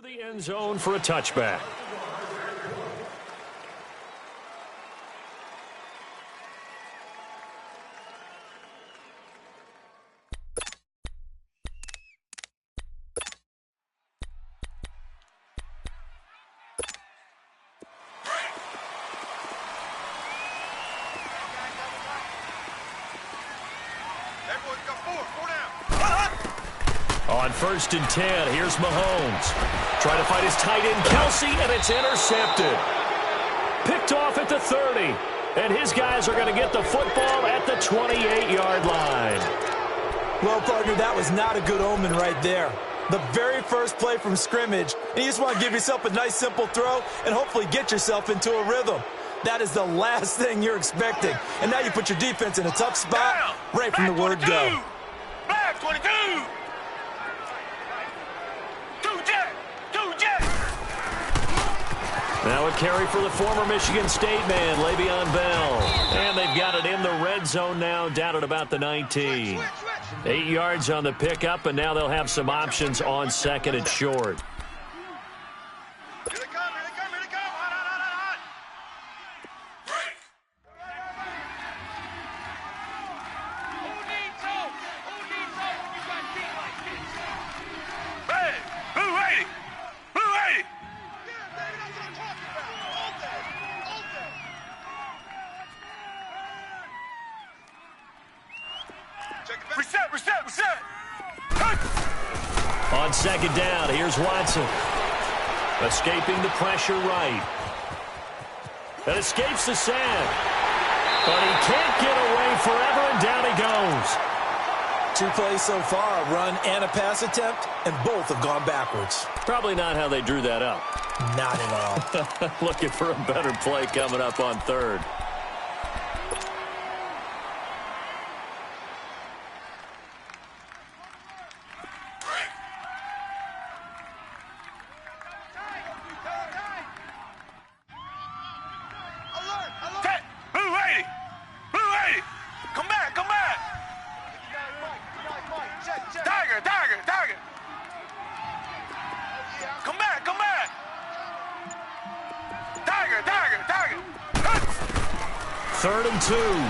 through the end zone for a touchback. On 1st and 10, here's Mahomes. Trying to find his tight end, Kelsey, and it's intercepted. Picked off at the 30. And his guys are going to get the football at the 28-yard line. Well, partner, that was not a good omen right there. The very first play from scrimmage, and you just want to give yourself a nice, simple throw and hopefully get yourself into a rhythm. That is the last thing you're expecting. And now you put your defense in a tough spot right from the word go. Flag 22! Now a carry for the former Michigan State man, Le'Veon Bell. And they've got it in the red zone now, down at about the 19. 8 yards on the pickup, and now they'll have some options on 2nd and short. Here they come, here they come, here they come. Hot, hot, hot, hot. Break. Who needs hope? Who needs hope when you got feet like this? Hey, who ready? Who ready? Yeah, baby, that's what I'm talking about. All day, all day. Check it back. Reset, reset, reset. Hey. On 2nd down, here's Watson. Escaping the pressure right. That escapes the sand. But he can't get away forever, and down he goes. 2 plays so far, a run and a pass attempt, and both have gone backwards. Probably not how they drew that up. Not at all. Looking for a better play coming up on 3rd.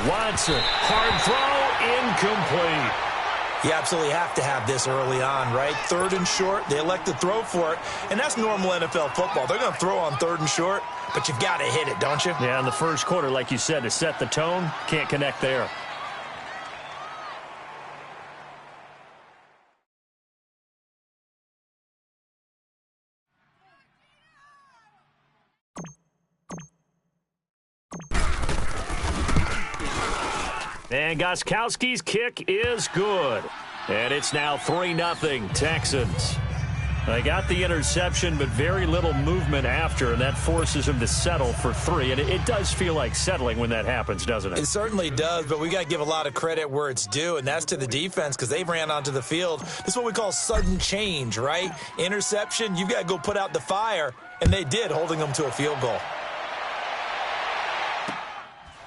Watson, hard throw, incomplete. You absolutely have to have this early on, right? 3rd and short, they elect to throw for it, and that's normal NFL football. They're going to throw on 3rd and short, but you've got to hit it, don't you? Yeah, in the first quarter, like you said, to set the tone, can't connect there. And Gostkowski's kick is good. And it's now 3-0 Texans. They got the interception, but very little movement after, and that forces them to settle for 3. And it does feel like settling when that happens, doesn't it? It certainly does, but we got to give a lot of credit where it's due, and that's to the defense because they ran onto the field. This is what we call sudden change, right? Interception, you've got to go put out the fire, and they did, holding them to a field goal.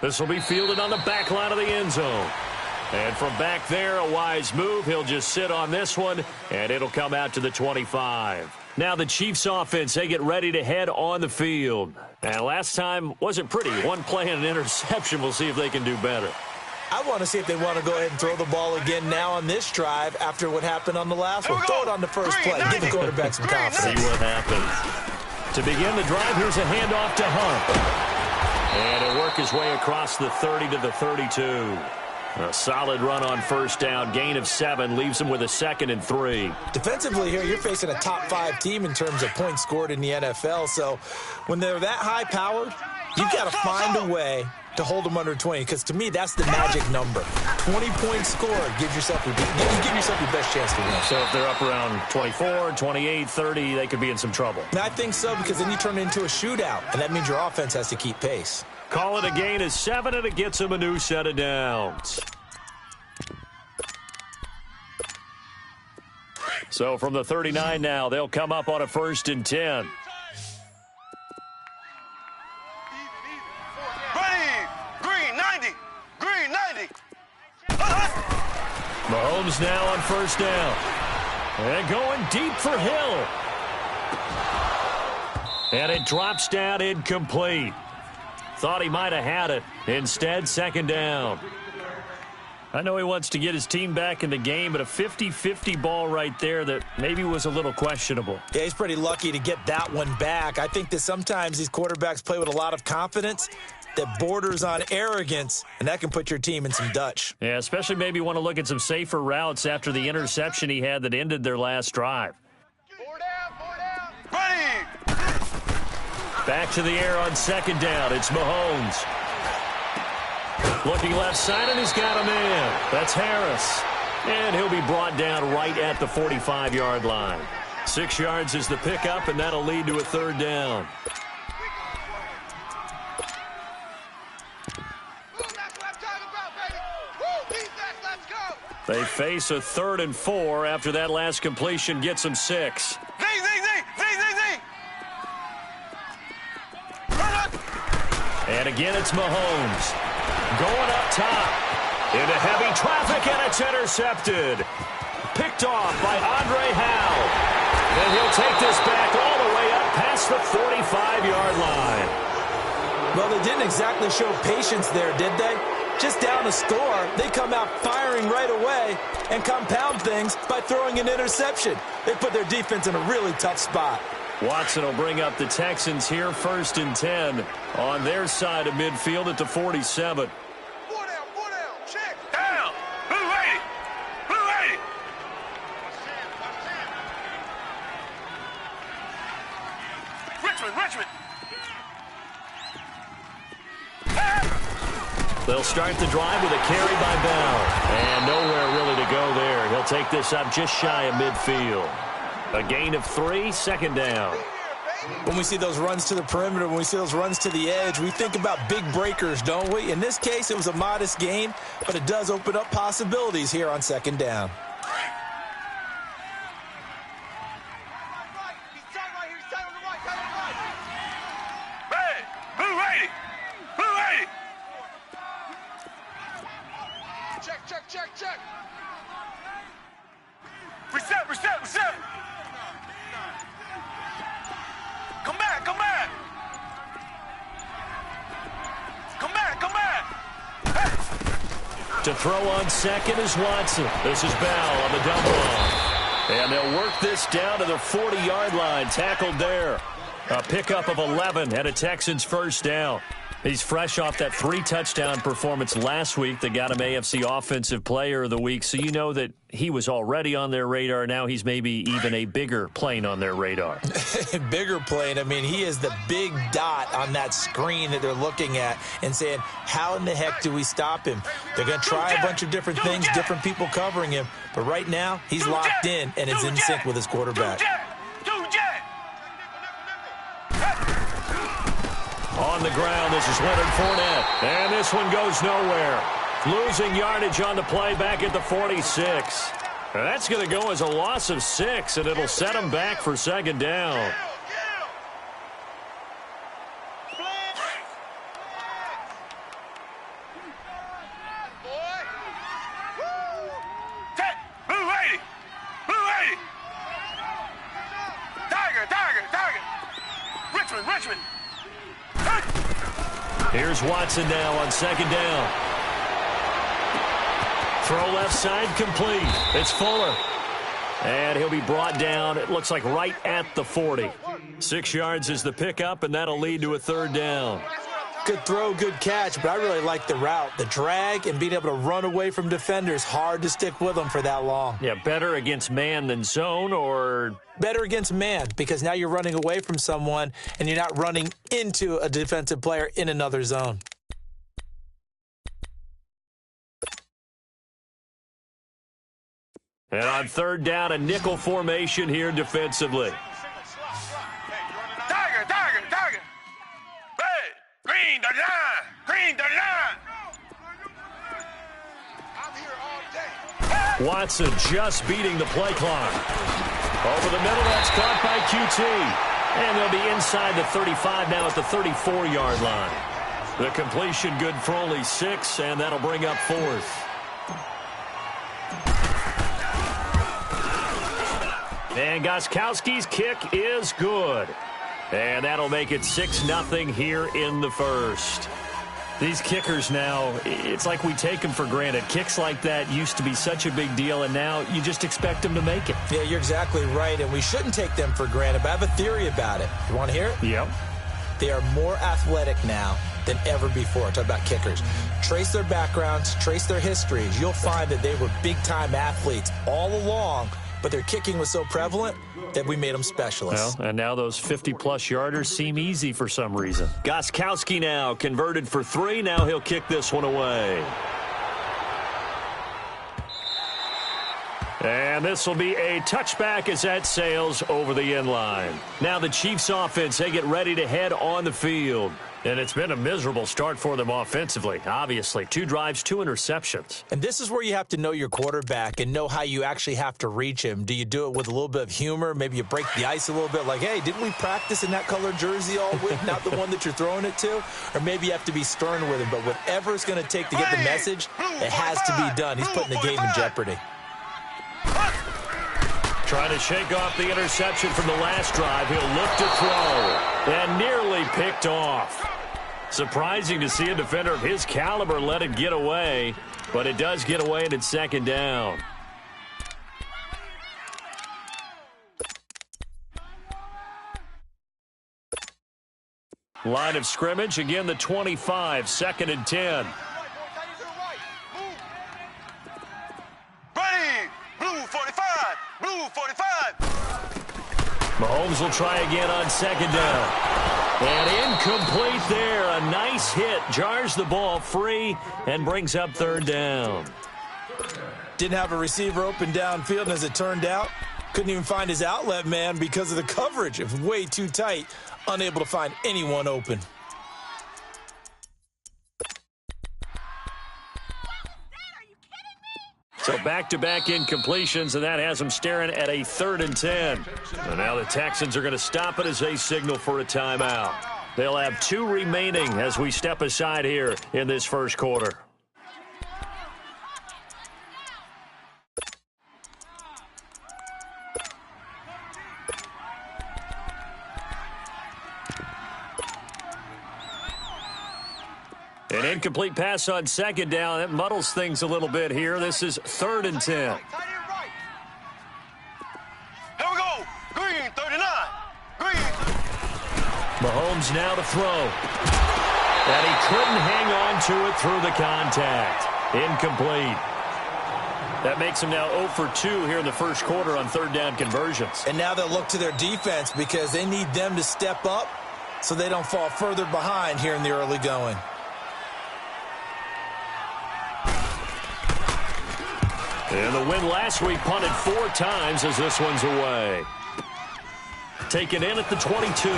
This will be fielded on the back line of the end zone. And from back there, a wise move. He'll just sit on this one, and it'll come out to the 25. Now the Chiefs offense, they get ready to head on the field. And last time wasn't pretty. 1 play and an interception. We'll see if they can do better. I want to see if they want to go ahead and throw the ball again now on this drive after what happened on the last one. Throw it on the first play. Give the quarterback some confidence. See what happens. To begin the drive, here's a handoff to Hunt. And he'll work his way across the 30 to the 32. A solid run on 1st down. Gain of 7 leaves him with a 2nd and 3. Defensively here, you're facing a top 5 team in terms of points scored in the NFL. So when they're that high-powered, you've got to find a way to hold them under 20. Because to me, that's the magic number. 20 points scored gives yourself your best chance to win. So if they're up around 24, 28, 30, they could be in some trouble. And I think so, because then you turn it into a shootout, and that means your offense has to keep pace. Call it a gain of 7, and it gets him a new set of downs. So from the 39 now, they'll come up on a 1st and 10. Mahomes now on 1st down. And going deep for Hill. And it drops down incomplete. Thought he might have had it. Instead, second down. I know he wants to get his team back in the game, but a 50-50 ball right there that maybe was a little questionable. Yeah, he's pretty lucky to get that one back. I think that sometimes these quarterbacks play with a lot of confidence that borders on arrogance, and that can put your team in some Dutch. Yeah, especially maybe want to look at some safer routes after the interception he had that ended their last drive. 4 down. Ready. Back to the air on second down. It's Mahomes. Looking left side, and he's got a man. That's Harris. And he'll be brought down right at the 45-yard line. 6 yards is the pickup, and that'll lead to a third down. That's what I'm talking about, baby. Woo, defense, let's go. They face a 3rd and 4 after that last completion gets them 6. Zing. Run up. And again, it's Mahomes. Going up top. Into heavy traffic, and it's intercepted. Picked off by Andre Howe. And he'll take this back all the way up past the 45-yard line. Well, they didn't exactly show patience there, did they? Just down a score, they come out firing right away and compound things by throwing an interception. They put their defense in a really tough spot. Watson will bring up the Texans here, 1st and 10 on their side of midfield at the 47. 4 down. Check. Down. Who ready? Richmond. They'll start the drive with a carry by Bell. And nowhere really to go there. He'll take this up just shy of midfield. A gain of 3, second down. When we see those runs to the perimeter, when we see those runs to the edge, we think about big breakers, don't we? In this case, it was a modest gain, but it does open up possibilities here on second down. Check. Reset. Come back. Hey. To throw on second is Watson. This is Bell on the dump off. And they'll work this down to the 40-yard line. Tackled there. A pickup of 11 and a Texans first down. He's fresh off that 3-touchdown performance last week that got him AFC Offensive Player of the Week, so you know that he was already on their radar. Now he's maybe even a bigger plane on their radar. Bigger plane. I mean, he is the big dot on that screen that they're looking at and saying, how in the heck do we stop him? They're going to try a bunch of different things, different people covering him, but right now he's locked in and is in sync with his quarterback. On the ground, this is Leonard Fournette. And this one goes nowhere. Losing yardage on the play back at the 46. That's going to go as a loss of 6, and it'll set him back for second down. Richmond. Here's Watson now on second down. Throw left side complete. It's Fuller. And he'll be brought down, it looks like right at the 40. 6 yards is the pickup, and that'll lead to a third down. Good throw, good catch, but I really like the route. The drag and being able to run away from defenders, hard to stick with them for that long. Yeah, better against man than zone, or... Better against man, because now you're running away from someone and you're not running into a defensive player in another zone. And on third down, a nickel formation here defensively. Tiger. Red, green the line. I'm here all day. Watson just beating the play clock. Over the middle, that's caught by QT. And they'll be inside the 35 now at the 34-yard line. The completion good for only 6, and that'll bring up 4th. And Gostkowski's kick is good. And that'll make it 6-0 here in the first. These kickers now, it's like we take them for granted. Kicks like that used to be such a big deal, and now you just expect them to make it. Yeah, you're exactly right, and we shouldn't take them for granted, but I have a theory about it. You want to hear it? Yep. They are more athletic now than ever before. Talk about kickers. Trace their backgrounds, trace their histories. You'll find that they were big-time athletes all along, but their kicking was so prevalent that we made them specialists. Well, and now those 50-plus yarders seem easy for some reason. Gostkowski now converted for 3. Now he'll kick this one away. And this will be a touchback as that sails over the end line. Now the Chiefs offense, they get ready to head on the field. And it's been a miserable start for them offensively, obviously. 2 drives, 2 interceptions. And this is where you have to know your quarterback and know how you actually have to reach him. Do you do it with a little bit of humor? Maybe you break the ice a little bit like, hey, didn't we practice in that colored jersey all week, not the one that you're throwing it to? Or maybe you have to be stern with him. But whatever it's going to take to get the message, it has to be done. He's putting the game in jeopardy. Trying to shake off the interception from the last drive. He'll look to throw. And nearly picked off. Surprising to see a defender of his caliber let it get away. But it does get away, and it's 2nd down. Line of scrimmage, again the 25, 2nd and 10. Mahomes will try again on 2nd down. And incomplete there. A nice hit. Jars the ball free and brings up 3rd down. Didn't have a receiver open downfield, and as it turned out, couldn't even find his outlet man because of the coverage. It was way too tight. Unable to find anyone open. So back-to-back incompletions, and that has them staring at a 3rd and 10. And now the Texans are going to stop it as they signal for a timeout. They'll have 2 remaining as we step aside here in this first quarter. An incomplete pass on 2nd down. That muddles things a little bit here. This is 3rd and 10. Here we go. Green, 39. Green. Mahomes now to throw. And he couldn't hang on to it through the contact. Incomplete. That makes him now 0 for 2 here in the first quarter on 3rd down conversions. And now they'll look to their defense because they need them to step up so they don't fall further behind here in the early going. And the win last week punted 4 times as this one's away. Taken in at the 22.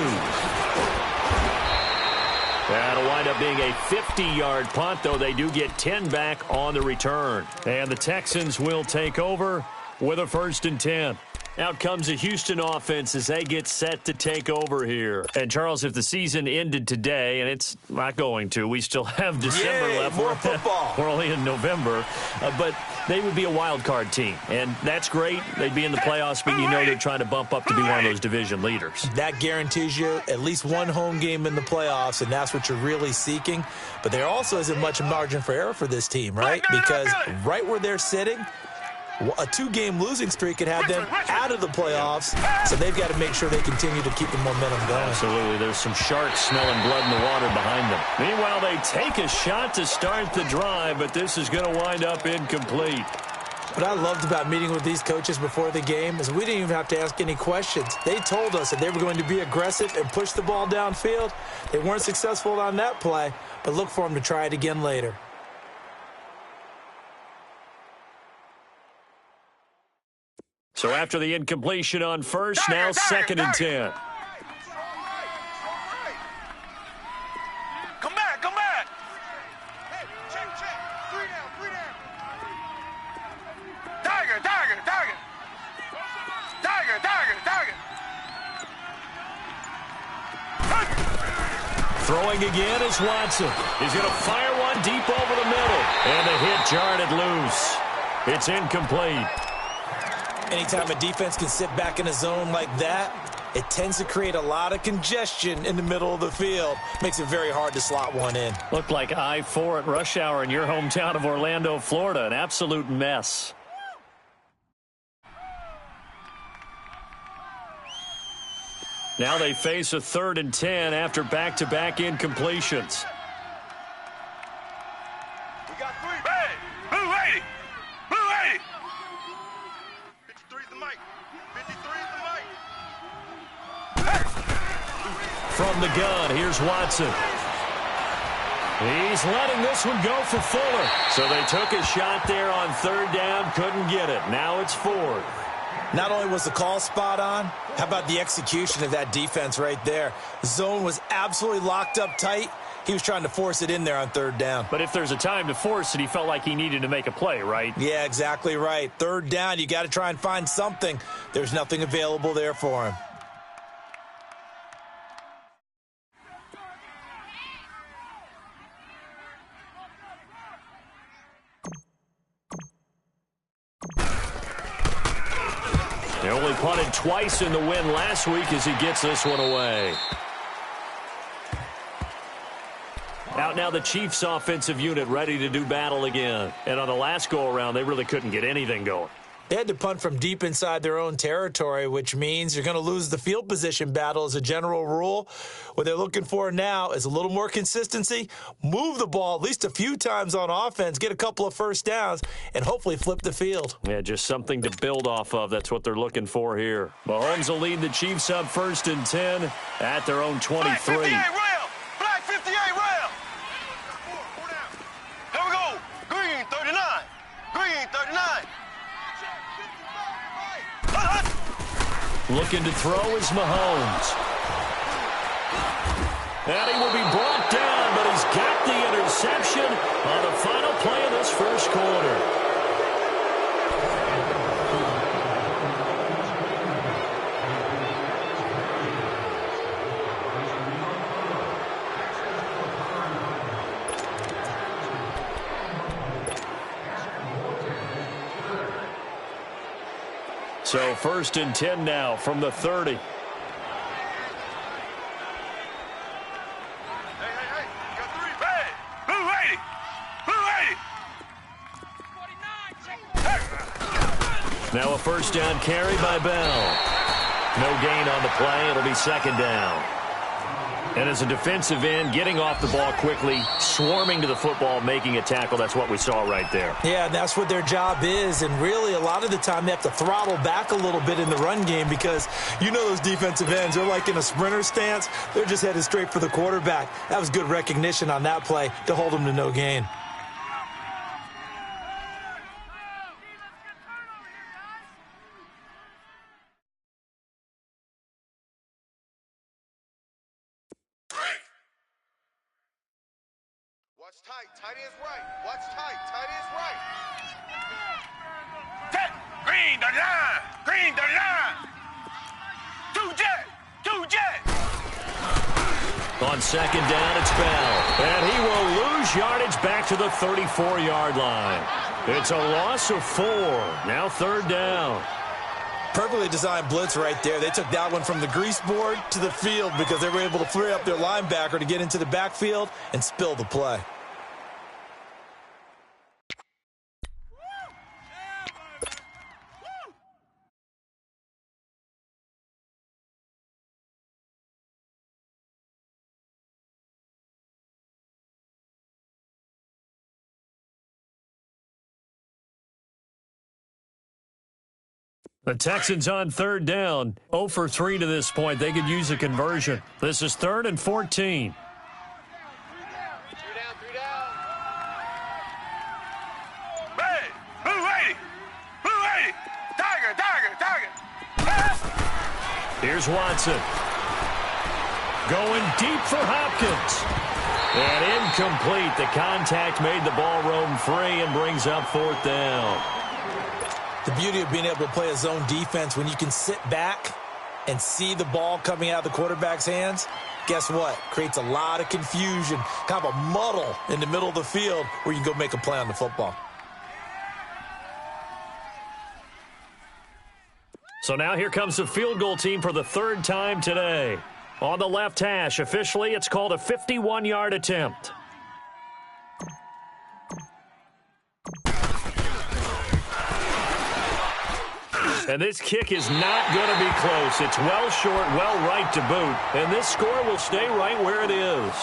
That'll wind up being a 50-yard punt, though they do get 10 back on the return. And the Texans will take over with a 1st and 10. Out comes the Houston offense as they get set to take over here. And, Charles, if the season ended today, and it's not going to, we still have December left. More football. We're only in November. But they would be a wild card team, and that's great. They'd be in the playoffs, but you know they're trying to bump up to be one of those division leaders. That guarantees you at least one home game in the playoffs, and that's what you're really seeking. But there also isn't much margin for error for this team, right? Because right where they're sitting, a 2-game losing streak could have them out of the playoffs, so they've got to make sure they continue to keep the momentum going. Absolutely. There's some sharks smelling blood in the water behind them. Meanwhile, they take a shot to start the drive, but this is going to wind up incomplete. What I loved about meeting with these coaches before the game is we didn't even have to ask any questions. They told us that they were going to be aggressive and push the ball downfield. They weren't successful on that play, but look for them to try it again later. So after the incompletion on first, now 2nd and 10. Come back, come back. Hey, check. 3 down. Tiger. Throwing again is Watson. He's going to fire one deep over the middle. And the hit jarred it loose. It's incomplete. Anytime a defense can sit back in a zone like that, it tends to create a lot of congestion in the middle of the field. Makes it very hard to slot one in. Looked like I-4 at rush hour in your hometown of Orlando, Florida. An absolute mess. Now they face a 3rd and 10 after back-to-back incompletions. We got 3. Hey! Blue 80! Blue 80! 53 is the mic. 53 is the mic. From the gun, here's Watson. He's letting this one go for Fuller. So they took a shot there on 3rd down, couldn't get it. Now it's 4th. Not only was the call spot on, how about the execution of that defense right there? The zone was absolutely locked up tight. He was trying to force it in there on 3rd down. But if there's a time to force it, he felt like he needed to make a play, right? Yeah, exactly right. 3rd down, you got to try and find something. There's nothing available there for him. They only punted twice in the win last week as he gets this one away. Out now the Chiefs offensive unit ready to do battle again. And on the last go-around, they really couldn't get anything going. They had to punt from deep inside their own territory, which means you're going to lose the field position battle as a general rule. What they're looking for now is a little more consistency, move the ball at least a few times on offense, get a couple of first downs, and hopefully flip the field. Yeah, just something to build off of. That's what they're looking for here. Mahomes will lead the Chiefs up 1st and 10 at their own 23. Black 58 rail! Black 58 rail! Here we go! Green 39! Green 39! Looking to throw is Mahomes. And he will be brought down, but he's got the interception on the final play of this first quarter. So 1st and 10 now from the 30. Hey, got 3. Hey, blue 80! Blue 80! Now a first down carry by Bell. No gain on the play. It'll be 2nd down. And as a defensive end, getting off the ball quickly, swarming to the football, making a tackle. That's what we saw right there. Yeah, that's what their job is. And really, a lot of the time, they have to throttle back a little bit in the run game because you know those defensive ends, they're like in a sprinter stance. They're just headed straight for the quarterback. That was good recognition on that play to hold them to no gain. Watch tight. Tight is right. Watch tight. Tight is right. Jet. Green 39. Green 39. 2 jet. 2 jet. On 2nd down, it's Bell. And he will lose yardage back to the 34-yard line. It's a loss of 4. Now 3rd down. Perfectly designed blitz right there. They took that one from the grease board to the field because they were able to free up their linebacker to get into the backfield and spill the play. The Texans on 3rd down. 0 for 3 to this point. They could use a conversion. This is 3rd and 14. 3 down. 3 down. Hey, blue 80. Blue 80. Tiger, tiger, tiger. Here's Watson. Going deep for Hopkins. And incomplete. The contact made the ball roam free and brings up 4th down. The beauty of being able to play a zone defense when you can sit back and see the ball coming out of the quarterback's hands, guess what? Creates a lot of confusion, kind of a muddle in the middle of the field where you can go make a play on the football. So now here comes the field goal team for the third time today. On the left hash, officially, it's called a 51-yard attempt. And this kick is not going to be close. It's well short, well right to boot. And this score will stay right where it is.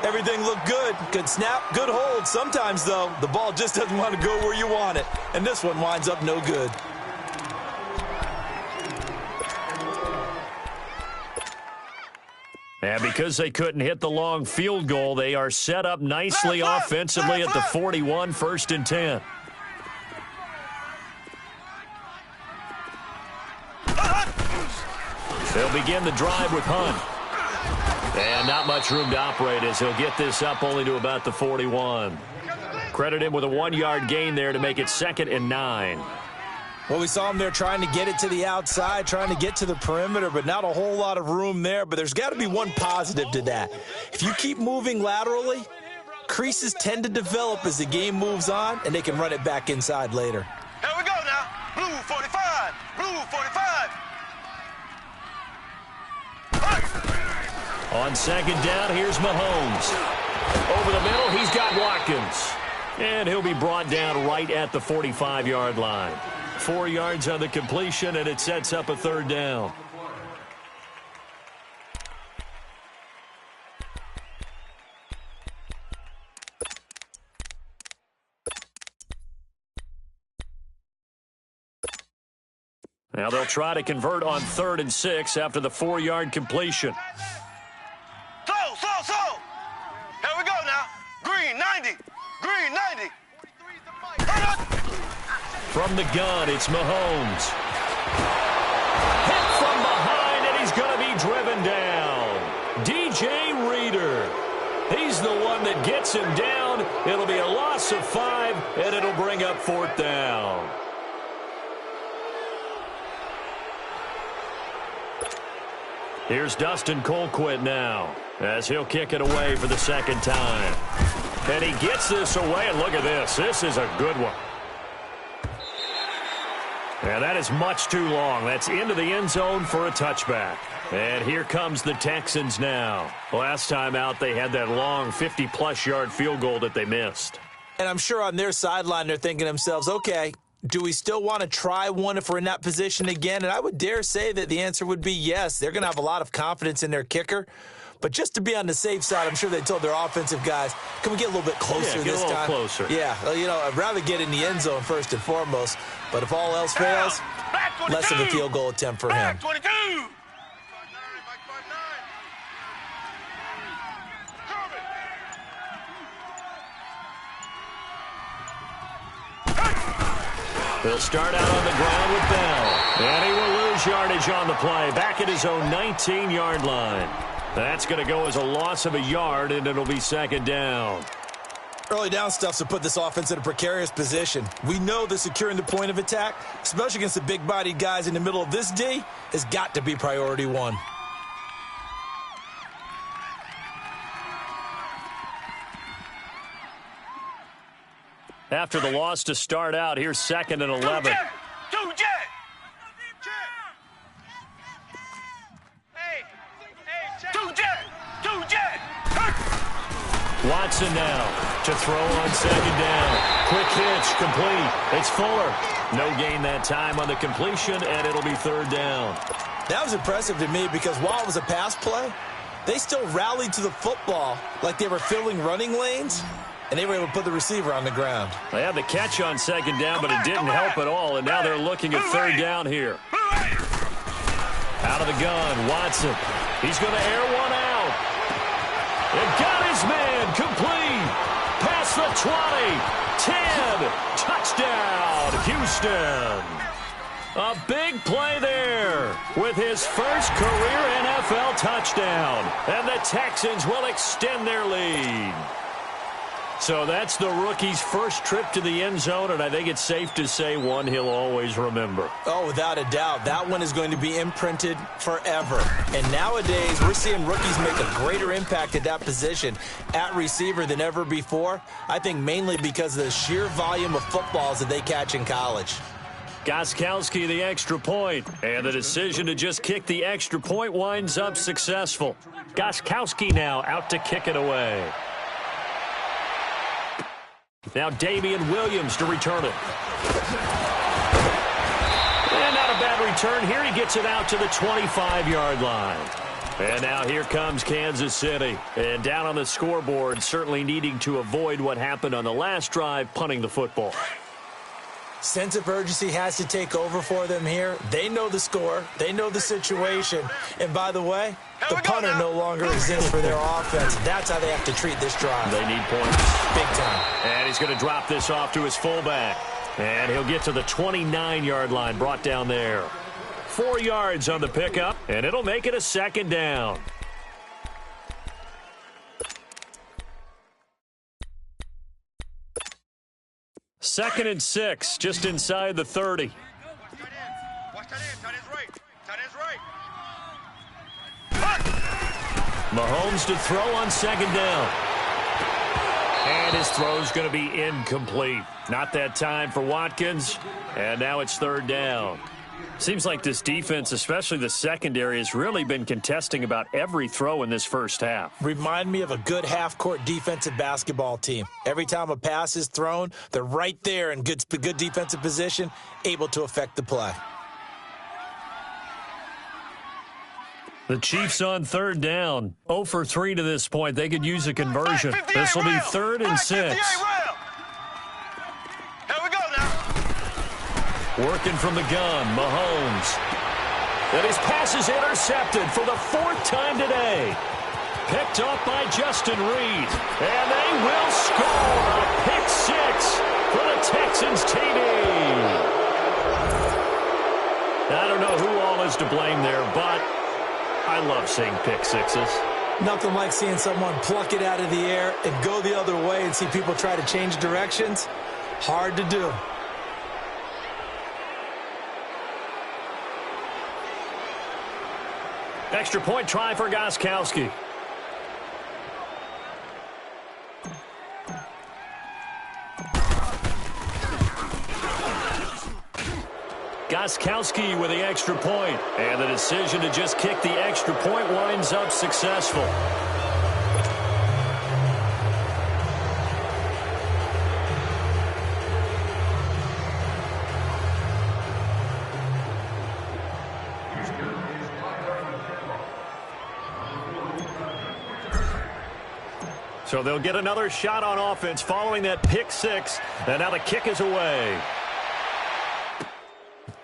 Everything looked good. Good snap, good hold. Sometimes, though, the ball just doesn't want to go where you want it. And this one winds up no good. And because they couldn't hit the long field goal, they are set up nicely offensively at the 41, 1st and 10. They'll begin the drive with Hunt. And not much room to operate as he'll get this up only to about the 41. Credit him with a 1-yard gain there to make it 2nd and 9. Well, we saw him there trying to get it to the outside, trying to get to the perimeter, but not a whole lot of room there. But there's got to be one positive to that. If you keep moving laterally, creases tend to develop as the game moves on, and they can run it back inside later. Here we go now. Blue 45. Blue 45. On 2nd down, here's Mahomes. Over the middle, he's got Watkins. And he'll be brought down right at the 45-yard line. 4 yards on the completion, and it sets up a 3rd down. Now they'll try to convert on 3rd and 6 after the 4-yard completion. Slow. Here we go now. Green 90. Green 90. From the gun, it's Mahomes. Hit from behind, and he's going to be driven down. DJ Reader. He's the one that gets him down. It'll be a loss of 5, and it'll bring up 4th down. Here's Dustin Colquitt now, as he'll kick it away for the 2nd time. And he gets this away, and look at this. This is a good one. And that is much too long. That's into the end zone for a touchback. And here comes the Texans now. Last time out, they had that long 50-plus yard field goal that they missed. And I'm sure on their sideline, they're thinking to themselves, okay, do we still want to try one if we're in that position again? And I would dare say that the answer would be yes. They're going to have a lot of confidence in their kicker. But just to be on the safe side, I'm sure they told their offensive guys, can we get a little bit closer this time? Get a little closer. Yeah, I'd rather get in the end zone first and foremost. But if all else fails, less of a field goal attempt for him. 22. He'll start out on the ground with Bell. And he will lose yardage on the play, back at his own 19-yard line. That's going to go as a loss of a yard, and it'll be 2nd down. Early down stuff to put this offense in a precarious position. We know that securing the point of attack, especially against the big-bodied guys in the middle of this D, has got to be priority 1. After the loss to start out, here's 2nd and 11. Two jet. Watson now to throw on 2nd down. Quick hitch, complete. It's Fuller. No gain that time on the completion, and it'll be 3rd down. That was impressive to me because while it was a pass play, they still rallied to the football like they were filling running lanes, and they were able to put the receiver on the ground. They had the catch on 2nd down, but it didn't help at all, and now they're looking at 3rd down here. Out of the gun, Watson. He's going to air one out. And got his man complete. Past the 20, 10, touchdown, Houston. A big play there with his first career NFL touchdown. And the Texans will extend their lead. So that's the rookie's first trip to the end zone, and I think it's safe to say one he'll always remember. Oh, without a doubt. That one is going to be imprinted forever. And nowadays, we're seeing rookies make a greater impact at that position at receiver than ever before. I think mainly because of the sheer volume of footballs that they catch in college. Gostkowski the extra point, and the decision to just kick the extra point winds up successful. Gostkowski now out to kick it away. Now Damian Williams to return it. And not a bad return here. He gets it out to the 25-yard line. And now here comes Kansas City. And down on the scoreboard, certainly needing to avoid what happened on the last drive, punting the football. Sense of urgency has to take over for them here. They know the score. They know the situation. And by the way, the punter no longer exists for their offense. That's how they have to treat this drive. They need points. Big time. And he's going to drop this off to his fullback. And he'll get to the 29-yard line, brought down there. 4 yards on the pickup, and it'll make it a second down. Second and 6, just inside the 30. Watch that end. Tight end's right. Tight end's right. Mahomes to throw on second down. And his throw's going to be incomplete. Not that time for Watkins. And now it's third down. Seems like this defense, especially the secondary, has really been contesting about every throw in this first half. Remind me of a good half-court defensive basketball team. Every time a pass is thrown, they're right there in good defensive position, able to affect the play. The Chiefs on third down. 0 for 3 to this point. They could use a conversion. This will be third and 6. Working from the gun, Mahomes. And his pass is intercepted for the 4th time today. Picked up by Justin Reed. And they will score a pick 6 for the Texans TD. I don't know who all is to blame there, but I love seeing pick sixes. Nothing like seeing someone pluck it out of the air and go the other way and see people try to change directions. Hard to do. Extra point try for Gostkowski. Gostkowski with the extra point. And the decision to just kick the extra point winds up successful. So they'll get another shot on offense following that pick 6. And now the kick is away.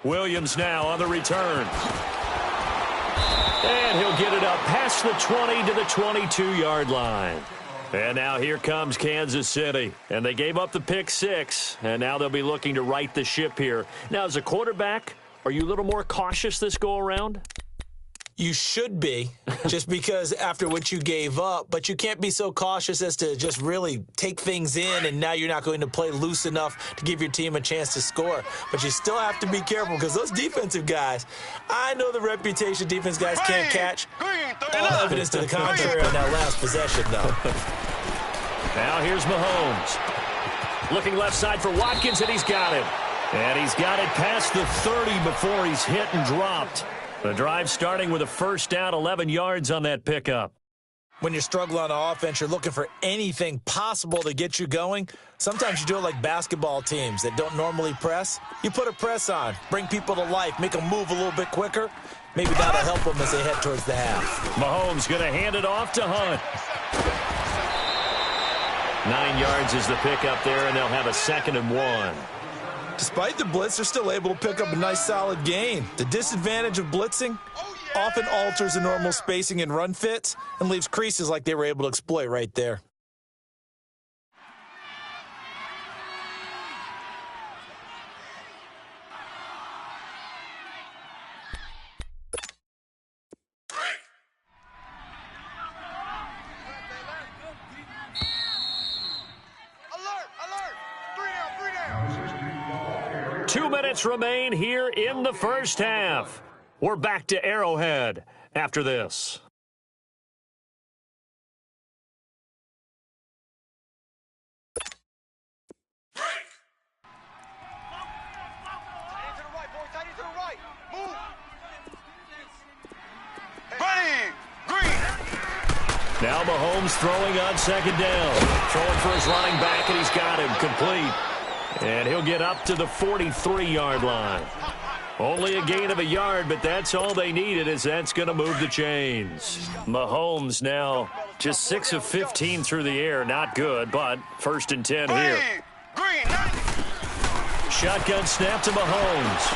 Williams now on the return. And he'll get it up past the 20 to the 22-yard line. And now here comes Kansas City. And they gave up the pick 6. And now they'll be looking to right the ship here. Now, as a quarterback, are you a little more cautious this go-around? You should be, just because after what you gave up, but you can't be so cautious as to just really take things in, and now you're not going to play loose enough to give your team a chance to score. But you still have to be careful, because those defensive guys, I know the reputation defense guys can't catch. All evidence to the contrary on that last possession, though. Now here's Mahomes. Looking left side for Watkins, and he's got it. And he's got it past the 30 before he's hit and dropped. The drive starting with a first down, 11 yards on that pickup. When you're struggling on offense, you're looking for anything possible to get you going. Sometimes you do it like basketball teams that don't normally press. You put a press on, bring people to life, make them move a little bit quicker. Maybe that'll help them as they head towards the half. Mahomes going to hand it off to Hunt. 9 yards is the pickup there, and they'll have a 2nd and 1. Despite the blitz, they're still able to pick up a nice solid gain. The disadvantage of blitzing often alters the normal spacing and run fits and leaves creases like they were able to exploit right there. Alert! Alert! 3 down! 3 down! 2 minutes remain here in the first half. We're back to Arrowhead after this. Alert! Now Mahomes throwing on second down. Throwing for his running back, and he's got him complete. And he'll get up to the 43-yard line. Only a gain of a yard, but that's all they needed, as that's going to move the chains. Mahomes now just 6 of 15 through the air. Not good, but 1st and 10 here. Shotgun snap to Mahomes.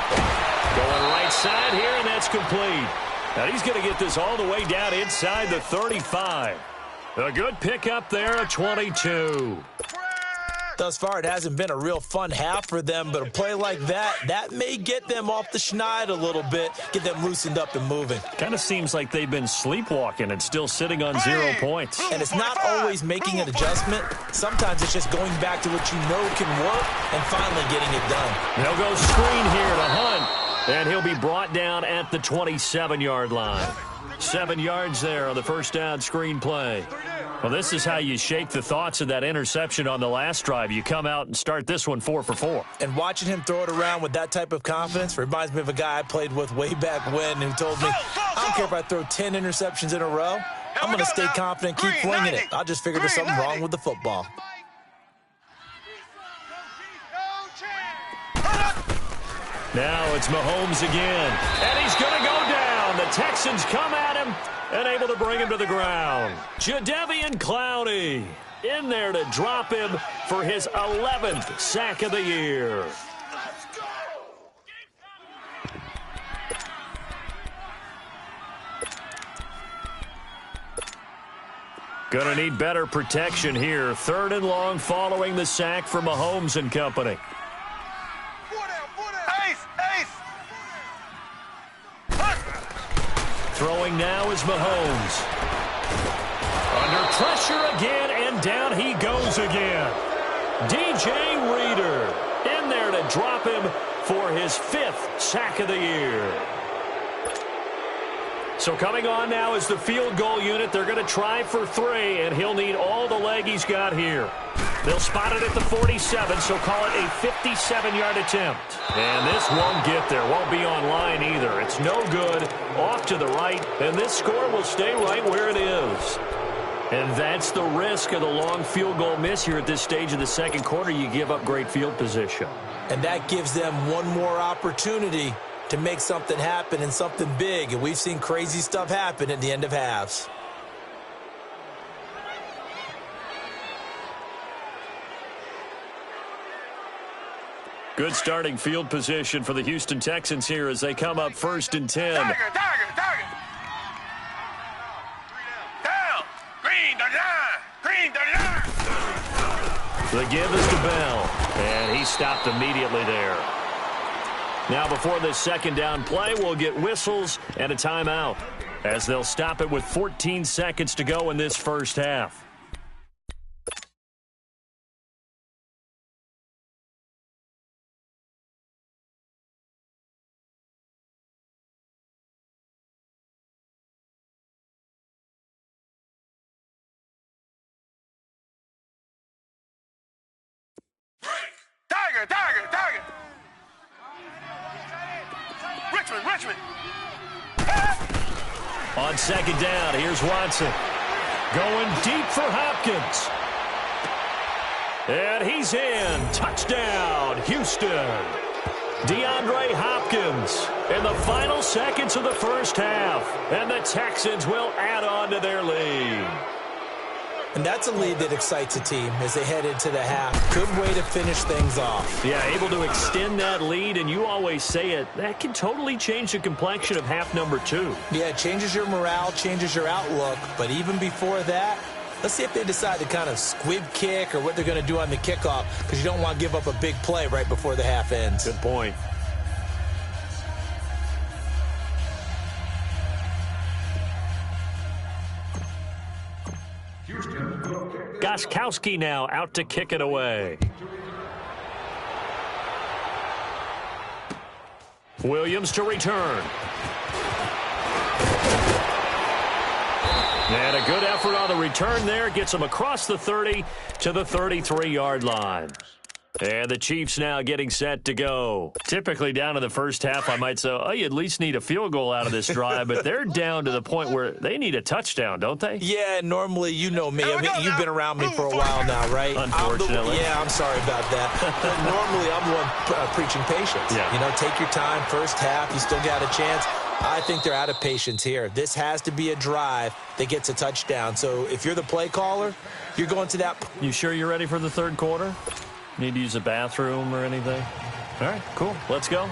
Going right side here, and that's complete. Now he's going to get this all the way down inside the 35. A good pickup there, a 22. Thus far, it hasn't been a real fun half for them, but a play like that may get them off the schneid a little bit, get them loosened up and moving. Kind of seems like they've been sleepwalking and still sitting on 0 points. And it's not always making an adjustment. Sometimes it's just going back to what you know can work and finally getting it done. They'll go screen here to Hunt, and he'll be brought down at the 27-yard line. 7 yards there on the first down screen play. Well, this is how you shake the thoughts of that interception on the last drive. You come out and start this one 4 for 4. And watching him throw it around with that type of confidence reminds me of a guy I played with way back when who told me, I don't care if I throw 10 interceptions in a row. I'm going to stay confident, keep flinging it. I just figured there's something wrong with the football. Now it's Mahomes again, and he's going to go down. The Texans come at him and able to bring him to the ground. Jadeveon Clowney in there to drop him for his 11th sack of the year. Going to need better protection here. 3rd and long following the sack for Mahomes and company. Throwing now is Mahomes. Under pressure again, and down he goes again. DJ Reader in there to drop him for his 5th sack of the year. So coming on now is the field goal unit. They're going to try for 3, and he'll need all the leg he's got here. They'll spot it at the 47, so call it a 57-yard attempt. And this won't get there, won't be on line either. It's no good, off to the right, and this score will stay right where it is. And that's the risk of the long field goal miss here at this stage of the second quarter. You give up great field position. And that gives them one more opportunity to make something happen and something big. And we've seen crazy stuff happen at the end of halves. Good starting field position for the Houston Texans here as they come up 1st and 10. Target. Down. Green, the line. The give is to Bell, and he stopped immediately there. Now before this second down play, we'll get whistles and a timeout as they'll stop it with 14 seconds to go in this first half. Target. Richmond. On second down, here's Watson. Going deep for Hopkins. And he's in. Touchdown, Houston. DeAndre Hopkins in the final seconds of the first half. And the Texans will add on to their lead. And that's a lead that excites a team as they head into the half. Good way to finish things off. Yeah, able to extend that lead, and you always say it, that can totally change the complexion of half number 2. Yeah, it changes your morale, changes your outlook. But even before that, let's see if they decide to kind of squib kick or what they're going to do on the kickoff, because you don't want to give up a big play right before the half ends. Good point. Gostkowski now out to kick it away. Williams to return. And a good effort on the return there. Gets him across the 30 to the 33-yard line. And the Chiefs now getting set to go. Typically down in the first half, I might say, oh, you at least need a field goal out of this drive, but they're down to the point where they need a touchdown, don't they? Yeah, normally, you know me. I mean, you've been around me for a while now, right? Unfortunately. I'm sorry about that. But normally, I'm the one preaching patience. Yeah. You know, take your time. First half, you still got a chance. I think they're out of patience here. This has to be a drive that gets a touchdown. So if you're the play caller, you're going to that. You sure you're ready for the third quarter? Need to use a bathroom or anything? All right, cool. Let's go.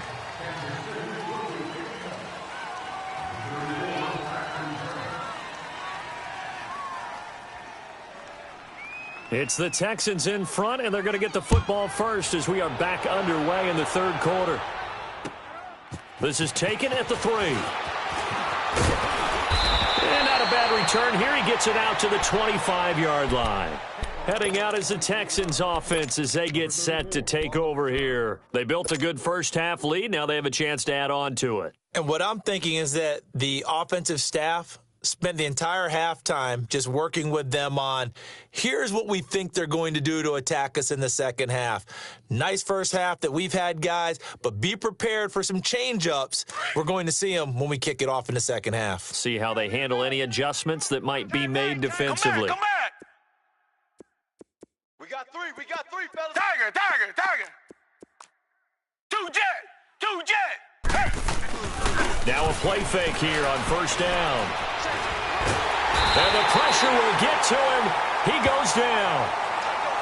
It's the Texans in front, and they're going to get the football first as we are back underway in the third quarter. This is taken at the 3. And not a bad return here. He gets it out to the 25-yard line. Heading out is the Texans offense as they get set to take over here. They built a good first-half lead. Now they have a chance to add on to it. And what I'm thinking is that the offensive staff spent the entire halftime just working with them on, here's what we think they're going to do to attack us in the second half. Nice first half that we've had, guys, but be prepared for some change-ups. We're going to see them when we kick it off in the second half. See how they handle any adjustments that might be made defensively. Come back. We got three, fellas. Tiger. 2 jet. Hey. Now a play fake here on first down. And the pressure will get to him. He goes down.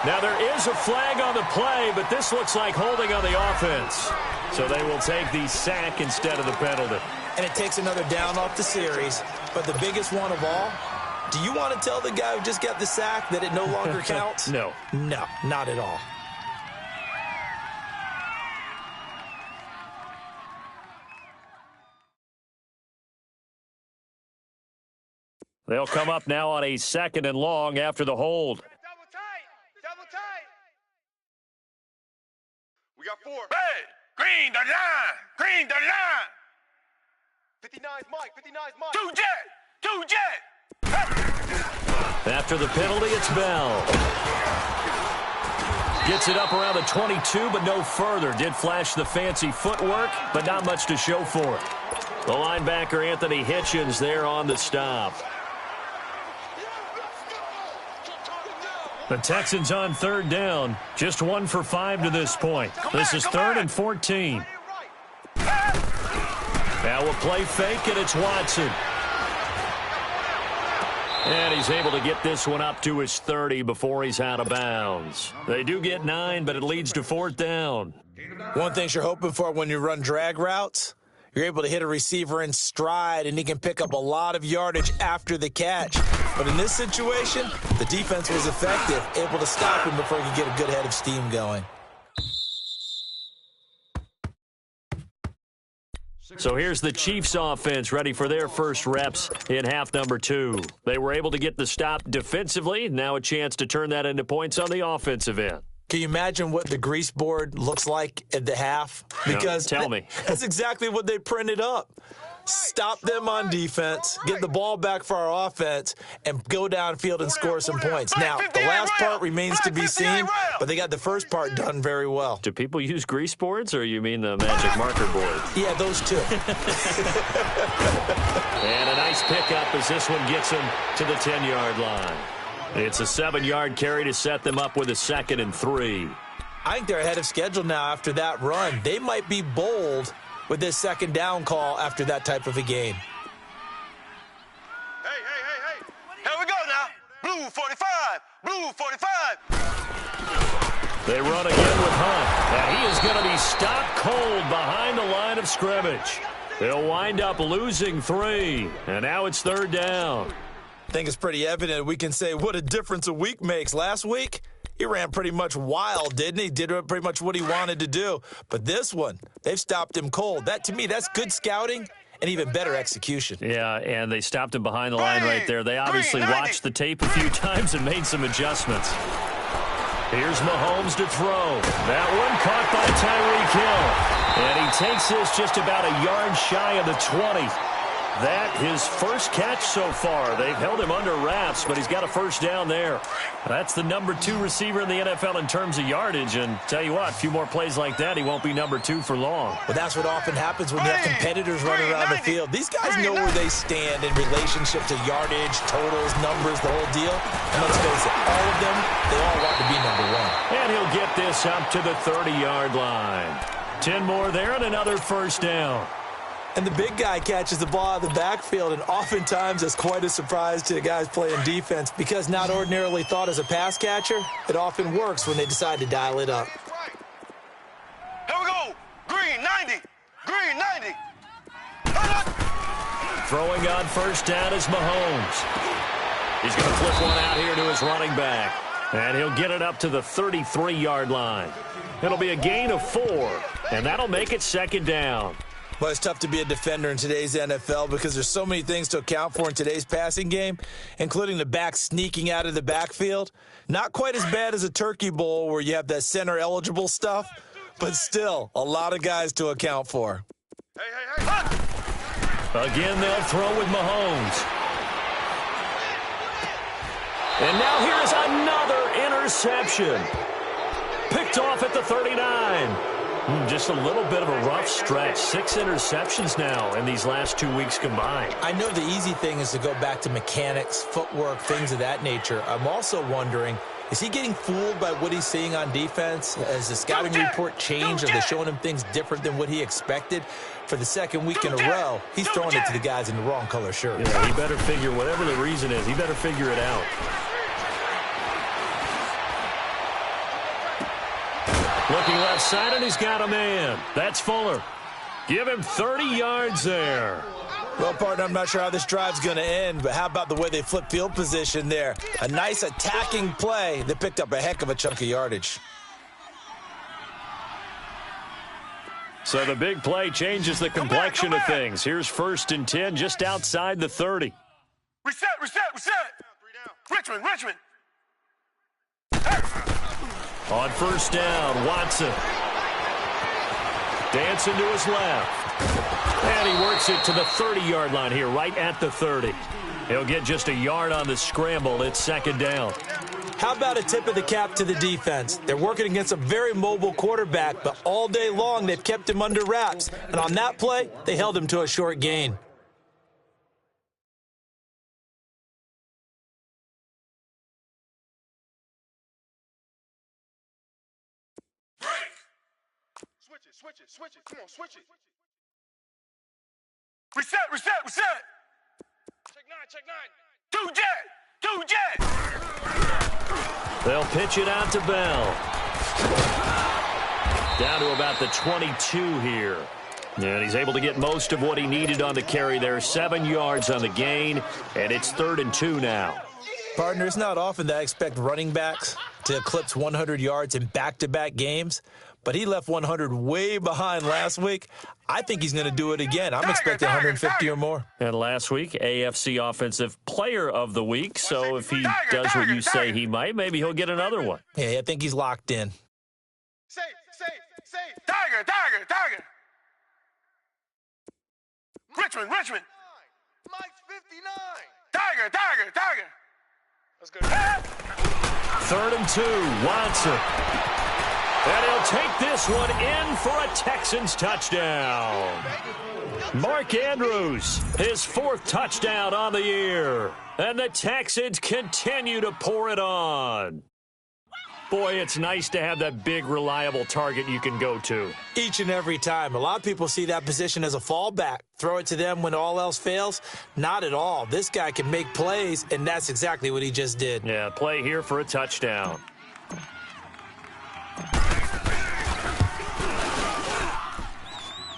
Now there is a flag on the play, but this looks like holding on the offense. So they will take the sack instead of the penalty. And it takes another down off the series. But the biggest one of all, do you want to tell the guy who just got the sack that it no longer counts? No. No, not at all. They'll come up now on a 2nd and long after the hold. Double tight. We got 4. Red, green, the line. 59's Mike. 2 jet. After the penalty, it's Bell. Gets it up around the 22, but no further. Did flash the fancy footwork, but not much to show for it. The linebacker, Anthony Hitchens, there on the stop. The Texans on 3rd down. Just 1 for 5 to this point. This is 3rd and 14. Now a play fake, and it's Watson. And he's able to get this one up to his 30 before he's out of bounds. They do get 9, but it leads to 4th down. One thing you're hoping for when you run drag routes, you're able to hit a receiver in stride, and he can pick up a lot of yardage after the catch. But in this situation, the defense was effective, able to stop him before he could get a good head of steam going. So here's the Chiefs offense ready for their first reps in half number 2. They were able to get the stop defensively. Now a chance to turn that into points on the offensive end. Can you imagine what the grease board looks like at the half? Because tell me. That's exactly what they printed up. Stop them on defense, get the ball back for our offense, and go downfield and score some points. Now, the last part remains to be seen, but they got the first part done very well. Do people use grease boards, or you mean the magic marker board? Yeah, those two. And a nice pickup as this one gets him to the 10-yard line. It's a 7-yard carry to set them up with a 2nd and 3. I think they're ahead of schedule now after that run. They might be bold with this 2nd down call after that type of a game. Hey. Here we go now. Blue 45. They run again with Hunt. And he is going to be stopped cold behind the line of scrimmage. They'll wind up losing 3. And now it's 3rd down. I think it's pretty evident we can say what a difference a week makes. Last week, he ran pretty much wild, didn't he? Did pretty much what he wanted to do. But this one, they've stopped him cold. That, to me, that's good scouting and even better execution. Yeah, and they stopped him behind the line right there. They obviously watched the tape a few times and made some adjustments. Here's Mahomes to throw. That one caught by Tyreek Hill. And he takes this just about a yard shy of the 20. That his first catch so far. They've held him under wraps, but he's got a first down there. That's the number 2 receiver in the NFL in terms of yardage. And tell you what, a few more plays like that, he won't be number 2 for long. Well, that's what often happens when you have competitors running around the field. These guys know where they stand in relationship to yardage, totals, numbers, the whole deal. And let's face it, all of them, they all want to be number 1. And he'll get this up to the 30-yard line. 10 more there and another first down. And the big guy catches the ball out of the backfield, and oftentimes it's quite a surprise to the guys playing defense because not ordinarily thought as a pass catcher, it often works when they decide to dial it up. Here we go. Green 90. Green 90. Throwing on first down is Mahomes. He's going to flip one out here to his running back. And he'll get it up to the 33-yard line. It'll be a gain of 4, and that'll make it second down. Well, it's tough to be a defender in today's NFL because there's so many things to account for in today's passing game, including the back sneaking out of the backfield. Not quite as bad as a turkey bowl where you have that center-eligible stuff, but still a lot of guys to account for. Again, they'll throw with Mahomes. And now here's another interception. Picked off at the 39. Just a little bit of a rough stretch. 6 interceptions now in these last 2 weeks combined. I know the easy thing is to go back to mechanics, footwork, things of that nature. I'm also wondering, is he getting fooled by what he's seeing on defense? Has the scouting report changed? Are they showing him things different than what he expected? For the second week in a row, he's throwing it to the guys in the wrong color shirt. Yeah, he better figure, whatever the reason is, he better figure it out. Looking left side, and he's got a man. That's Fuller. Give him 30 yards there. Well, partner, I'm not sure how this drive's going to end, but how about the way they flip field position there? A nice attacking play that picked up a heck of a chunk of yardage. So the big play changes the complexion of things. Here's 1st and 10 just outside the 30. Reset. Richmond. On first down, Watson. Dancing to his left. And he works it to the 30-yard line here, right at the 30. He'll get just a yard on the scramble. It's second down. How about a tip of the cap to the defense? They're working against a very mobile quarterback, but all day long they've kept him under wraps. And on that play, they held him to a short gain. Switch it. Come on, switch it. Reset. Check 9. Two jet. They'll pitch it out to Bell. Down to about the 22 here. And he's able to get most of what he needed on the carry there. 7 yards on the gain, and it's 3rd and 2 now. Partner, it's not often that I expect running backs to eclipse 100 yards in back-to-back games, but he left 100 way behind last week. I think he's going to do it again. I'm expecting 150 or more. And last week, AFC Offensive Player of the Week. So if he does what you say he might, maybe he'll get another one. Yeah, I think he's locked in. Safe. Tiger. Richmond. Mike's 59. Tiger. Let's go. 3rd and 2, Watson. And he'll take this one in for a Texans touchdown. Mark Andrews, his 4th touchdown on the year. And the Texans continue to pour it on. Boy, it's nice to have that big, reliable target you can go to. Each and every time. A lot of people see that position as a fallback. Throw it to them when all else fails. Not at all. This guy can make plays, and that's exactly what he just did. Yeah, play here for a touchdown.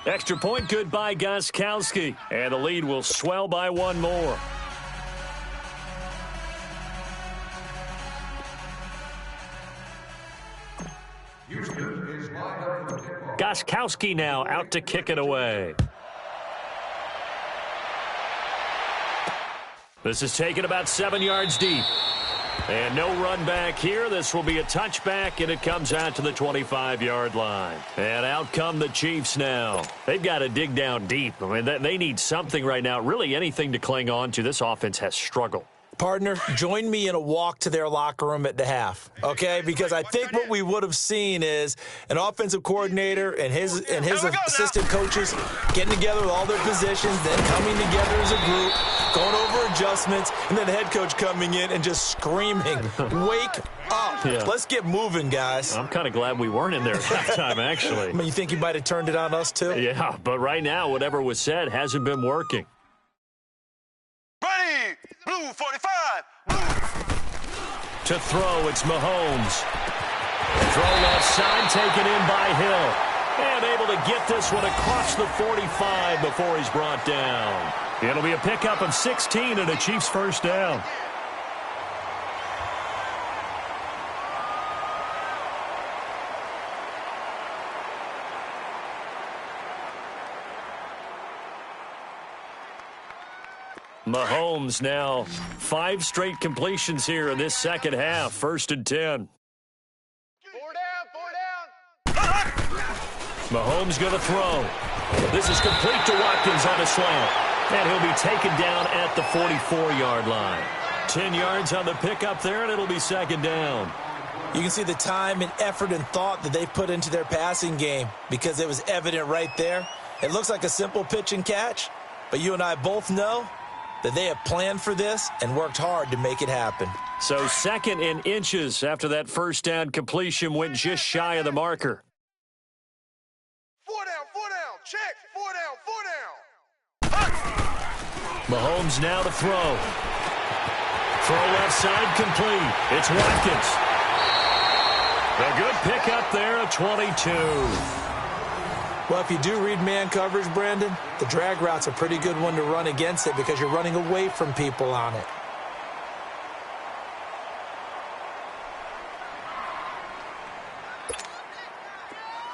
Extra point good by Gostkowski. And the lead will swell by 1 more. Gostkowski now out to kick it away. This is taken about 7 yards deep. And no run back here. This will be a touchback, and it comes out to the 25-yard line. And out come the Chiefs now. They've got to dig down deep. I mean, they need something right now, really anything to cling on to. This offense has struggled. Partner, join me in a walk to their locker room at the half, okay? Because I think what we would have seen is an offensive coordinator and his assistant coaches getting together with all their positions, then coming together as a group, going over adjustments, and then the head coach coming in and just screaming, "Wake up. Yeah. Let's get moving, guys." I'm kind of glad we weren't in there at halftime, actually. I mean, you think he might have turned it on us, too? Yeah, but right now, whatever was said hasn't been working. Ready, blue 45, blue. To throw, it's Mahomes. Throw left side, taken in by Hill. And able to get this one across the 45 before he's brought down. It'll be a pickup of 16 and a Chiefs first down. Mahomes now 5 straight completions here in this second half. 1st and 10. 4 down. Mahomes going to throw. This is complete to Watkins on a slant. And he'll be taken down at the 44-yard line. 10 yards on the pickup there, and it'll be 2nd down. You can see the time and effort and thought that they put into their passing game because it was evident right there. It looks like a simple pitch and catch, but you and I both know that they have planned for this and worked hard to make it happen. So 2nd and inches after that first down completion went just shy of the marker. 4 down, check, 4 down. Mahomes now to throw. Throw left side complete. It's Watkins. A good pickup there at 22. Well, if you do read man coverage, Brandon, the drag route's a pretty good one to run against it because you're running away from people on it.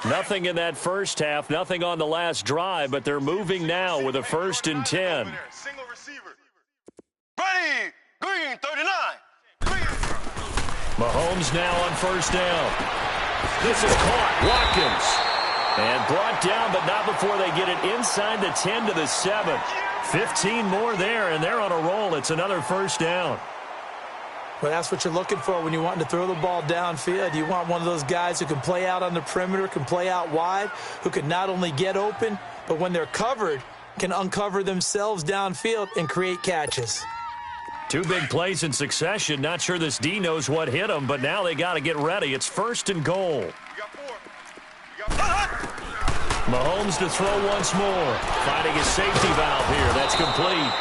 Nothing in that first half, nothing on the last drive, but they're moving now with a 1st and 10. Single receiver. Ready, green 39. Mahomes now on 1st down. This is caught. Watkins. And brought down, but not before they get it inside the 10 to the 7. 15 more there, and they're on a roll. It's another 1st down. Well, that's what you're looking for when you're wanting to throw the ball downfield. You want one of those guys who can play out on the perimeter, can play out wide, who can not only get open, but when they're covered, can uncover themselves downfield and create catches. 2 big plays in succession. Not sure this D knows what hit them, but now they got to get ready. It's 1st and goal. Mahomes to throw once more. Finding his safety valve here. That's complete.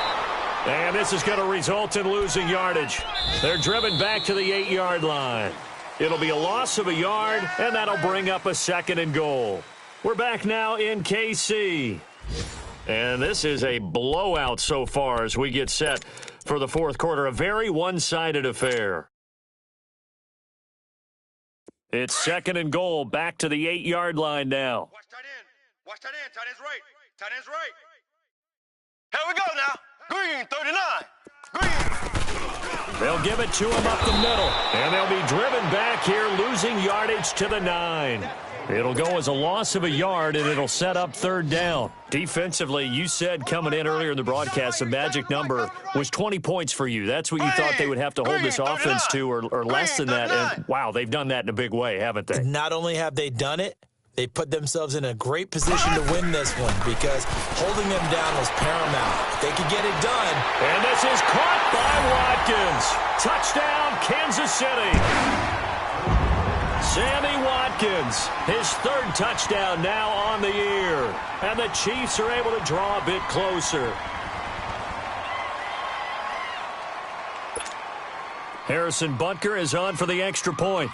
And this is going to result in losing yardage. They're driven back to the 8-yard line. It'll be a loss of a yard, and that'll bring up a 2nd and goal. We're back now in KC. And this is a blowout so far as we get set for the 4th quarter. A very one-sided affair. It's 2nd and goal, back to the 8-yard line now. Watch tight end. Watch tight end. Tight end's right. Tight end's right. Here we go now. Green 39. Green. They'll give it to him up the middle. And they'll be driven back here, losing yardage to the 9. It'll go as a loss of a yard, and it'll set up 3rd down. Defensively, you said coming in earlier in the broadcast, the magic number was 20 points for you. That's what you thought they would have to hold this offense to, or less than that. And, wow, they've done that in a big way, haven't they? Not only have they done it, they put themselves in a great position to win this one because holding them down was paramount. If they could get it done. And this is caught by Watkins. Touchdown, Kansas City. Sammy Watkins, his 3rd touchdown now on the year. And the Chiefs are able to draw a bit closer. Harrison Butker is on for the extra point.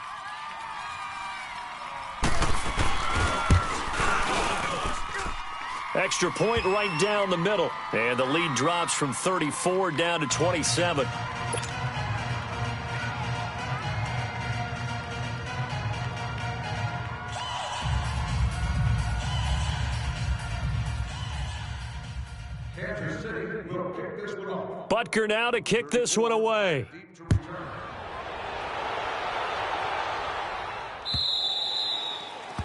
Extra point right down the middle. And the lead drops from 34 down to 27. Kansas City will kick this one off. Butker now to kick this one away.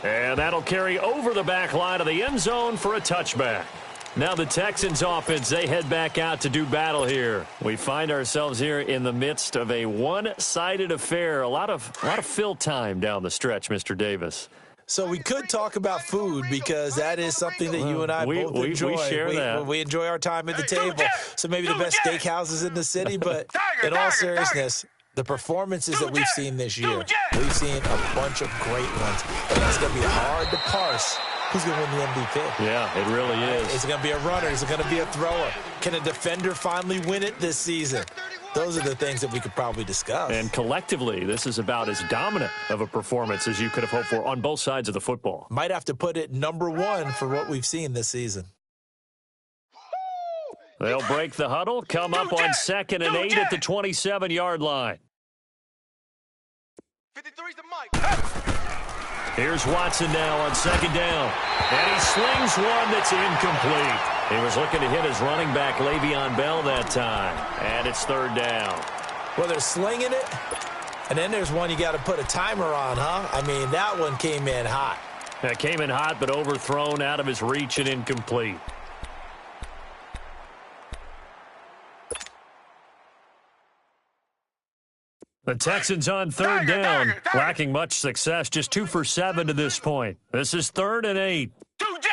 And that'll carry over the back line of the end zone for a touchback. Now the Texans offense, they head back out to do battle here. We find ourselves here in the midst of a one-sided affair. A lot of fill time down the stretch, Mr. Davis. So we could talk about food because that is something that you and I both enjoy. We share that. We enjoy our time at the table. So maybe the best steakhouses in the city, but in all seriousness, the performances that we've seen this year, we've seen a bunch of great ones. And it's going to be hard to parse who's going to win the MVP. Yeah, it really is. Is it going to be a runner? Is it going to be a thrower? Can a defender finally win it this season? Those are the things that we could probably discuss. And collectively, this is about as dominant of a performance as you could have hoped for on both sides of the football. Might have to put it #1 for what we've seen this season. They'll break the huddle, come up on 2nd and 8 at the 27-yard line. 53's the mic. Here's Watson now on 2nd down. And he slings one that's incomplete. He was looking to hit his running back, Le'Veon Bell, that time. And it's 3rd down. Well, they're slinging it. And then there's one you got to put a timer on, huh? I mean, that one came in hot. That came in hot, but overthrown, out of his reach and incomplete. The Texans on 3rd down, lacking much success, just 2 for 7 to this point. This is 3rd and 8. Two jet.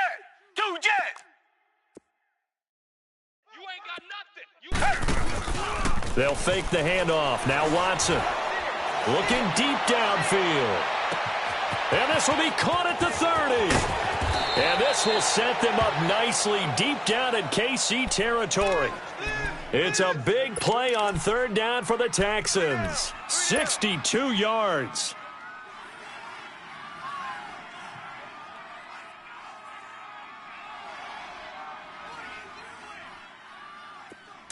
You ain't got nothing. They'll fake the handoff. Now Watson looking deep downfield. And this will be caught at the 30. And this will set them up nicely deep down in KC territory. It's a big play on 3rd down for the Texans. 62 yards.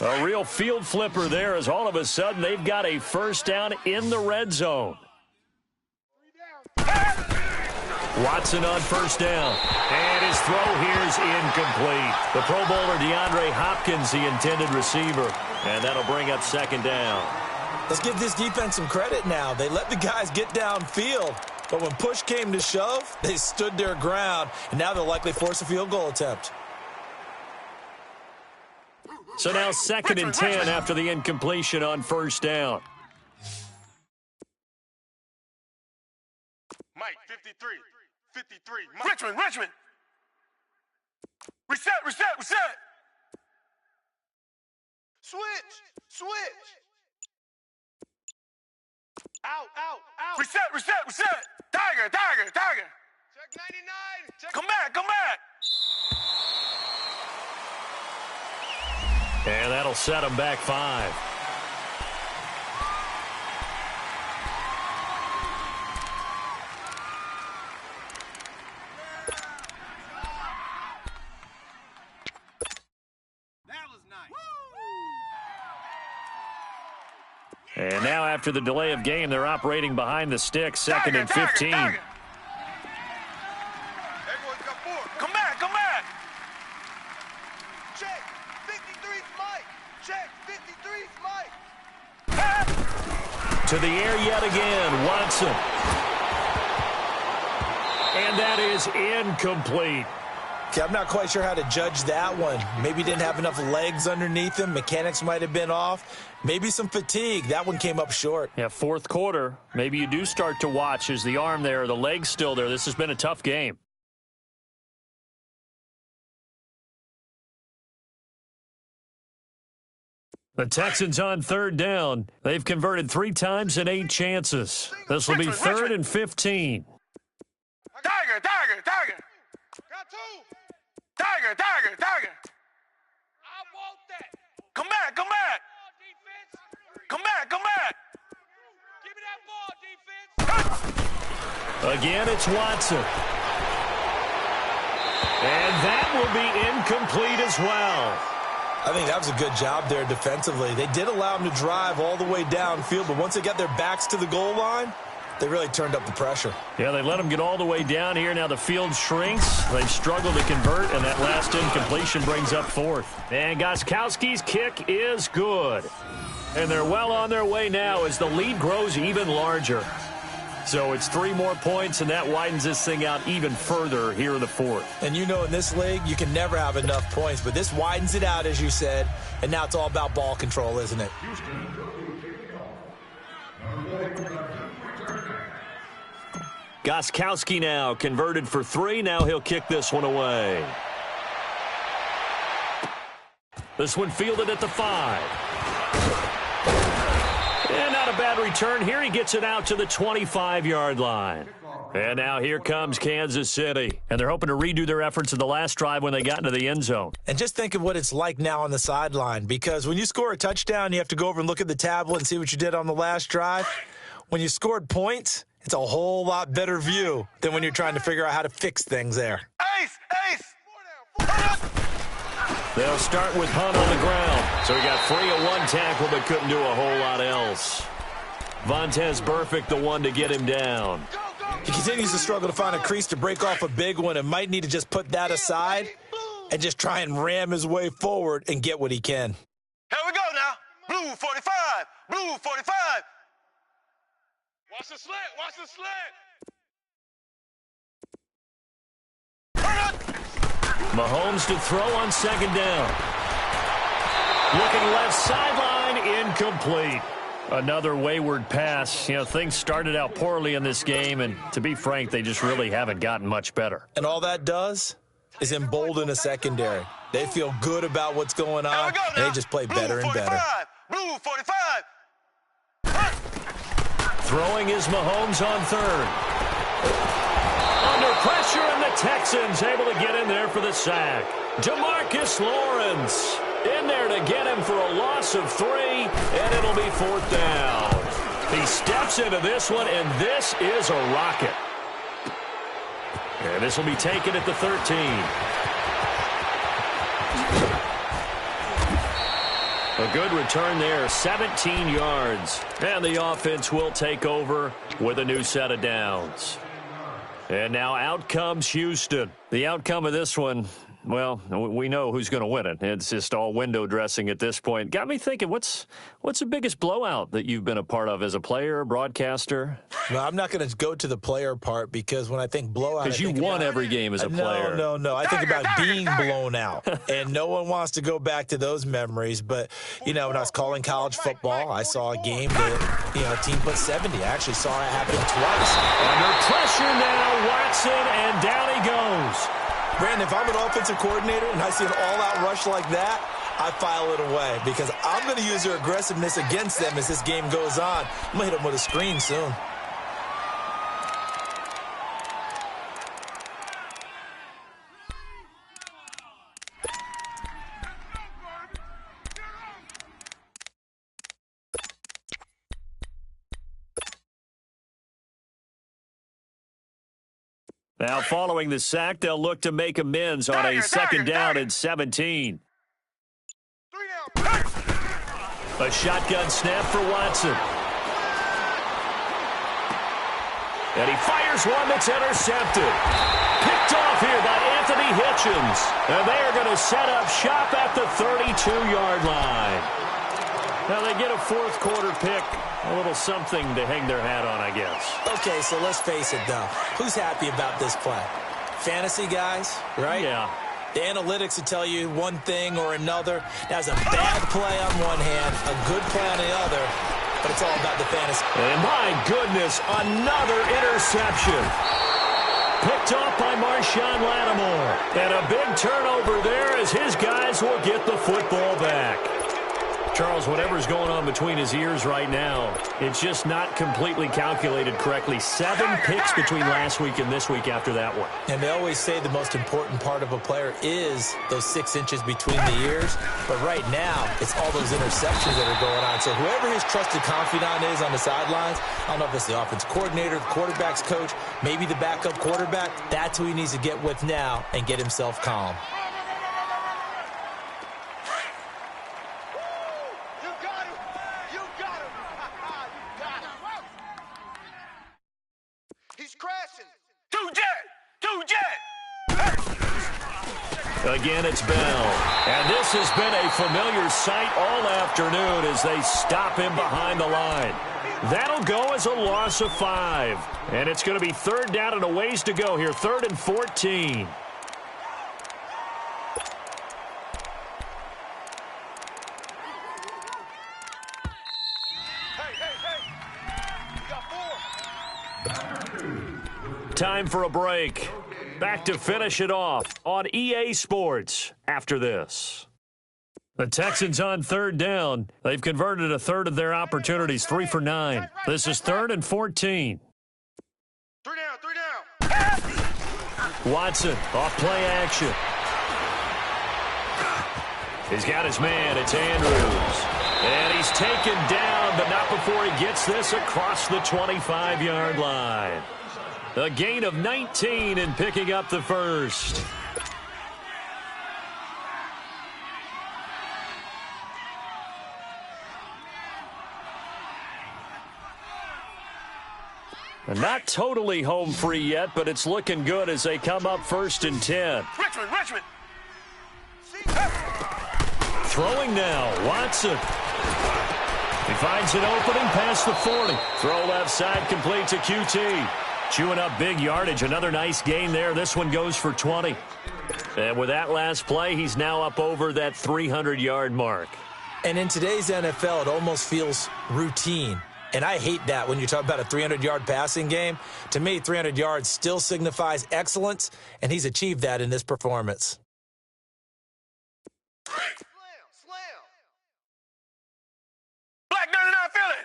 A real field flipper there as all of a sudden they've got a 1st down in the red zone. Watson on 1st down. And his throw here's incomplete. The Pro Bowler DeAndre Hopkins, the intended receiver. And that'll bring up 2nd down. Let's give this defense some credit now. They let the guys get downfield. But when push came to shove, they stood their ground. And now they'll likely force a field goal attempt. So now 2nd and 10 after the incompletion on 1st down. Mike, 53. Mike. Richmond. Reset. Switch. Out. Reset. Tiger. Check 99. Come back. And that'll set them back 5. And now after the delay of game, they're operating behind the stick, 2nd and 15. Everyone's got 4. Come back. Check. 53's Mike. Check. 53's Mike. To the air yet again, Watson. And that is incomplete. Okay, I'm not quite sure how to judge that one. Maybe didn't have enough legs underneath him. Mechanics might have been off. Maybe some fatigue. That one came up short. Yeah, 4th quarter. Maybe you do start to watch. Is the arm there, the leg's still there? This has been a tough game. The Texans on 3rd down. They've converted 3 times in 8 chances. This will be 3rd and 15. Tiger. Got 2. Tiger. I want that. Come back. Come back. Give me that ball, defense. Again, it's Watson. And that will be incomplete as well. I think that was a good job there defensively. They did allow them to drive all the way downfield, but once they got their backs to the goal line, they really turned up the pressure. Yeah, they let them get all the way down here. Now the field shrinks. They've struggled to convert, and that last incompletion brings up 4th. And Gostkowski's kick is good. And they're well on their way now as the lead grows even larger. So it's 3 more points, and that widens this thing out even further here in the fourth. And you know in this league, you can never have enough points, but this widens it out, as you said, and now it's all about ball control, isn't it? Gostkowski now converted for 3. Now he'll kick this one away. This one fielded at the 5. And not a bad return here. He gets it out to the 25-yard line. And now here comes Kansas City. And they're hoping to redo their efforts in the last drive when they got into the end zone. And just think of what it's like now on the sideline, because when you score a touchdown, you have to go over and look at the tablet and see what you did on the last drive. When you scored points, it's a whole lot better view than when you're trying to figure out how to fix things there. Ace! They'll start with Hunt on the ground. So he got free of 1 tackle but couldn't do a whole lot else. Vontaze Burfict the one to get him down. He continues to struggle to find a crease to break off a big one and might need to just put that aside and just try and ram his way forward and get what he can. Here we go now. Blue 45. Blue 45. Watch the slant. Watch the slant. Mahomes to throw on 2nd down. Looking left sideline, incomplete. Another wayward pass. You know, things started out poorly in this game, and to be frank, they just really haven't gotten much better. And all that does is embolden a secondary. They feel good about what's going on, and they just play better and better. Blue 45. Throwing is Mahomes on 3rd. Under pressure, and the Texans able to get in there for the sack. DeMarcus Lawrence in there to get him for a loss of 3, and it'll be 4th down. He steps into this one, and this is a rocket. And this will be taken at the 13. A good return there, 17 yards. And the offense will take over with a new set of downs. And now out comes Houston. The outcome of this one, well, we know who's going to win it. It's just all window dressing at this point. Got me thinking, what's the biggest blowout that you've been a part of as a player, broadcaster? No, I'm not going to go to the player part, because when I think blowout, because you won every game as a player. No. I think about being blown out, and no one wants to go back to those memories. But, you know, when I was calling college football, I saw a game that, you know, a team put 70. I actually saw it happen twice. Under pressure now, Watson, and down he goes. Brandon, if I'm an offensive coordinator and I see an all-out rush like that, I file it away, because I'm going to use their aggressiveness against them as this game goes on. I'm going to hit them with a screen soon. Now, following the sack, they'll look to make amends on a 2nd down and 17. A shotgun snap for Watson. And he fires one that's intercepted. Picked off here by Anthony Hitchens. And they are going to set up shop at the 32-yard line. Now they get a 4th quarter pick. A little something to hang their hat on, I guess. Okay, so let's face it, though. Who's happy about this play? Fantasy guys, right? Yeah. The analytics will tell you one thing or another. That's a bad play on one hand, a good play on the other, but it's all about the fantasy. And my goodness, another interception. Picked off by Marshawn Lattimore. And a big turnover there as his guys will get the football back. Charles, whatever's going on between his ears right now, it's just not completely calculated correctly. 7 picks between last week and this week after that one. And they always say the most important part of a player is those 6 inches between the ears. But right now, it's all those interceptions that are going on. So whoever his trusted confidant is on the sidelines, I don't know if it's the offense coordinator, the quarterback's coach, maybe the backup quarterback, that's who he needs to get with now and get himself calm. Again, it's Bell. And this has been a familiar sight all afternoon as they stop him behind the line. That'll go as a loss of 5. And it's going to be third down and a ways to go here. 3rd and 14. Time for a break. Back to finish it off on EA Sports after this. The Texans on 3rd down. They've converted a third of their opportunities, 3 for 9. This is 3rd and 14. 3 down. Watson off play action. He's got his man. It's Andrews. And he's taken down, but not before he gets this across the 25-yard line. A gain of 19 in picking up the first. Not totally home free yet, but it's looking good as they come up 1st and 10. Richmond. Throwing now, Watson. He finds an opening past the 40. Throw left side, completes a QT. Chewing up big yardage. Another nice gain there. This one goes for 20. And with that last play, he's now up over that 300-yard mark. And in today's NFL, it almost feels routine. And I hate that when you talk about a 300-yard passing game. To me, 300 yards still signifies excellence, and he's achieved that in this performance. Slam. Black 99 Philly.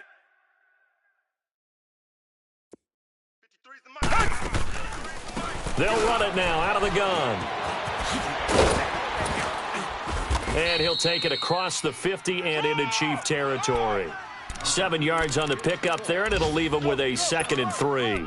53's the mark. They'll run it now out of the gun. And he'll take it across the 50 and into Chief territory. 7 yards on the pickup there, and it'll leave him with a 2nd and 3.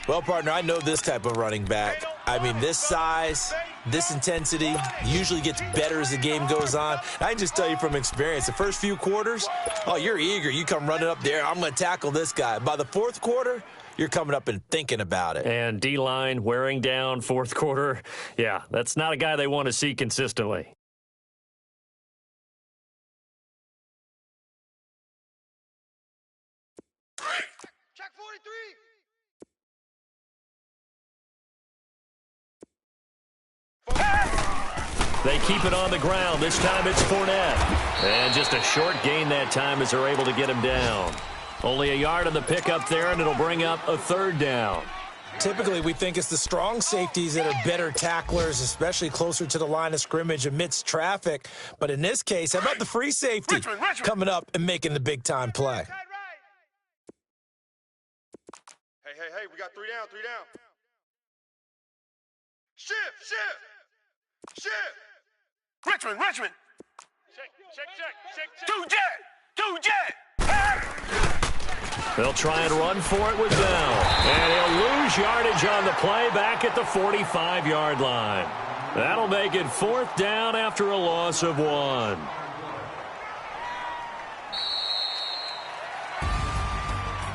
Well, partner, I know this type of running back. I mean, this size, this intensity usually gets better as the game goes on. I can just tell you from experience, the first few quarters, oh, you're eager. You come running up there, I'm going to tackle this guy. By the 4th quarter, you're coming up and thinking about it. And D-line wearing down 4th quarter. Yeah, that's not a guy they want to see consistently. Check 43. They keep it on the ground. This time it's Fournette. And just a short gain that time as they're able to get him down. Only a yard on the pickup there, and it'll bring up a 3rd down. Typically, we think it's the strong safeties that are better tacklers, especially closer to the line of scrimmage amidst traffic. But in this case, how about the free safety Richmond. coming up and making the big-time play? Hey, we got 3 down. Shift. Richmond. Check. 2 jet. They'll try and run for it with Bell. And he'll lose yardage on the play back at the 45-yard line. That'll make it 4th down after a loss of 1.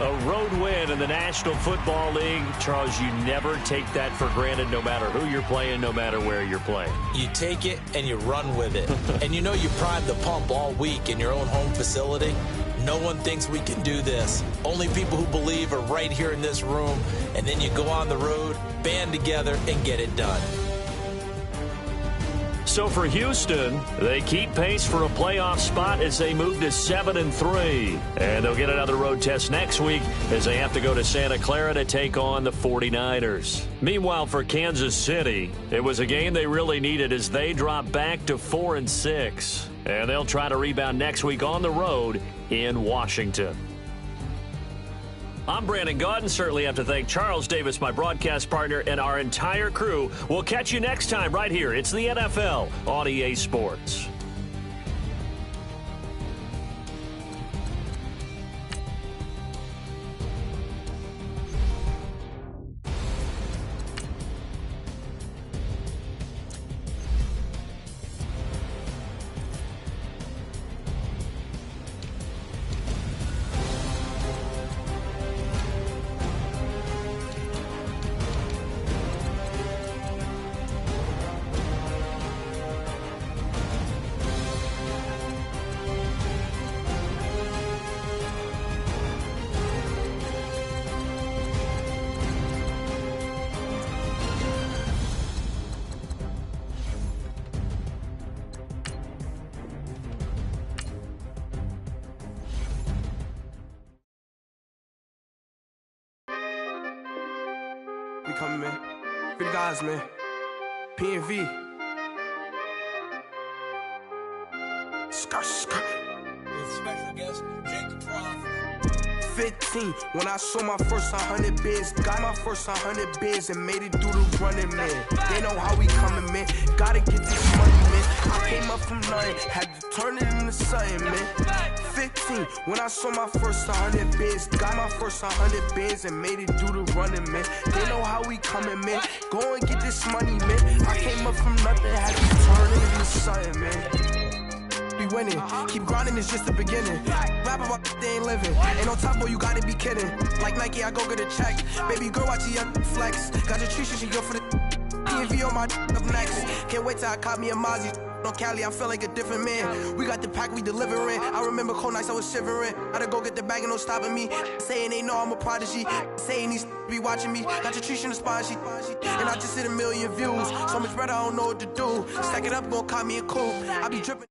A road win in the National Football League. Charles, you never take that for granted no matter who you're playing, no matter where you're playing. You take it and you run with it. And you know you primed the pump all week in your own home facility. No one thinks we can do this. Only people who believe are right here in this room. And then you go on the road, band together, and get it done. So for Houston, they keep pace for a playoff spot as they move to 7-3. And they'll get another road test next week as they have to go to Santa Clara to take on the 49ers. Meanwhile, for Kansas City, it was a game they really needed as they drop back to 4-6. And they'll try to rebound next week on the road in Washington. I'm Brandon Gaudin. Certainly have to thank Charles Davis, my broadcast partner, and our entire crew. We'll catch you next time right here. It's the NFL on EA Sports. we coming, man. Free the guys, man. P&V. Skirt, skirt. With special guest, Jake Prof. 15, when I saw my first 100 bids, got my first 100 bids and made it through the running, man. They know how we coming, man. Gotta get this money, man. I came up from nothing, had to turn it into something, man. 15, when I saw my first 100 bids, got my first 100 bids and made it through the running, man. They know how we coming, man. Go and get this money, man. I came up from nothing, had to turn it into something, man. Be winning, keep grinding, it's just the beginning. Rap about they ain't living. Ain't no top boy, you gotta be kidding. Like Nike, I go get a check. Baby girl, watch your flex. Got your tree, she go for the P&V on my up next. Can't wait till I caught me a Mozzie. On Cali, I feel like a different man. We got the pack, we delivering. I remember cold nights, I was shivering. Gotta go get the bag and no stopping me. Saying they know I'm a prodigy. Saying these be watching me. Got your tree in the spot, and I just hit 1 million views. So much better, I don't know what to do. Stack it up, gon' call me a cool. I be dripping.